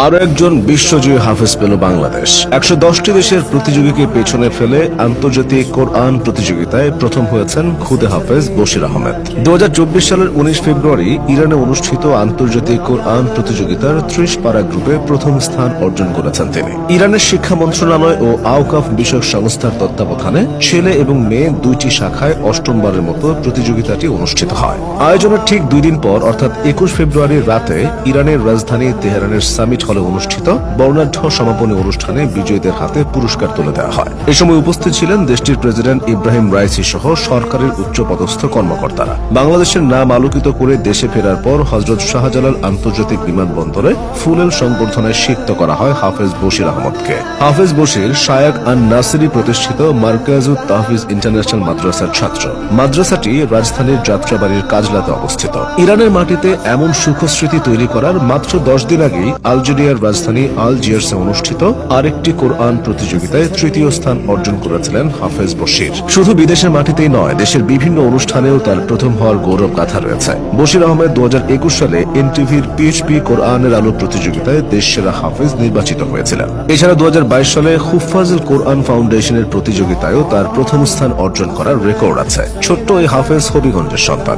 আরো একজন বিশ্বজয়ী হাফেজ পেল বাংলাদেশ। ১১০টি দেশের প্রতিযোগীকে পেছনে ফেলে আন্তর্জাতিক কোরআন প্রতিযোগিতায় প্রথম হয়েছেন খুদে হাফেজ বশির আহমেদ। ২০২৪ সালের ১৯ ফেব্রুয়ারি ইরানে অনুষ্ঠিত আন্তর্জাতিক কোরআন প্রতিযোগিতার ৩০ পারা গ্রুপে প্রথম স্থান অর্জন করেছেন তিনি। ইরানের শিক্ষা মন্ত্রণালয় ও আওকাফ বিষয়ক সংস্থার তত্ত্বাবধানে ছেলে এবং মেয়ে দুইটি শাখায় অষ্টমবারের মতো প্রতিযোগিতাটি অনুষ্ঠিত হয়। আয়োজনের ঠিক ২ দিন পর অর্থাৎ ২১ ফেব্রুয়ারির রাতে ইরানের রাজধানী তেহরানের সামিট হলে অনুষ্ঠিত বর্ণাঢ্য সমাপনী অনুষ্ঠানে বিজয়ীদের হাতে পুরস্কার তুলে দেওয়া হয়। এ সময় উপস্থিত ছিলেন দেশটির প্রেসিডেন্ট ইব্রাহিম রাইসি সহ সরকারের উচ্চপদস্থ কর্মকর্তারা। বাংলাদেশের নাম আলোকিত করে দেশে ফেরার পর হযরত শাহজালাল আন্তর্জাতিক বিমানবন্দরে ফুলেল সংবর্ধনায় সিক্ত করা হয় হাফেজ বশির আহমদকে। হাফেজ বশির শায়খ আন নাসিরি প্রতিষ্ঠিত মার্কাজুত তাহফিজ ইন্টারন্যাশনাল মাদ্রাসার ছাত্র। মাদ্রাসাটি রাজধানীর যাত্রাবাড়ির কাজলাতে অবস্থিত। ইরানের মাটিতে এমন সুখস্মৃতি তৈরি করার মাত্র ১০ দিন আগেই আলজেরিয়ার রাজধানী আলজিয়ার্সে অনুষ্ঠিত আরেকটি কোরআন প্রতিযোগিতায় তৃতীয় স্থান অর্জন করেছিলেন হাফেজ বশির। শুধু বিদেশের মাটিতেই নয়, দেশের বিভিন্ন অনুষ্ঠানেও তার প্রথম হওয়ার গৌরব গাথা রয়েছে। বশির আহমেদ ২০২১ সালে এনটিভির পিএইচপি কোরআনের আলো প্রতিযোগিতায় দেশসেরা হাফেজ নির্বাচিত হয়েছিলেন। এছাড়া ২০২২ সালে হুফাজুল কোরআন ফাউন্ডেশনের প্রতিযোগিতায়ও তার প্রথম স্থান অর্জন করার রেকর্ড আছে। ছোট্ট এই হাফেজ হবিগঞ্জের সন্তান।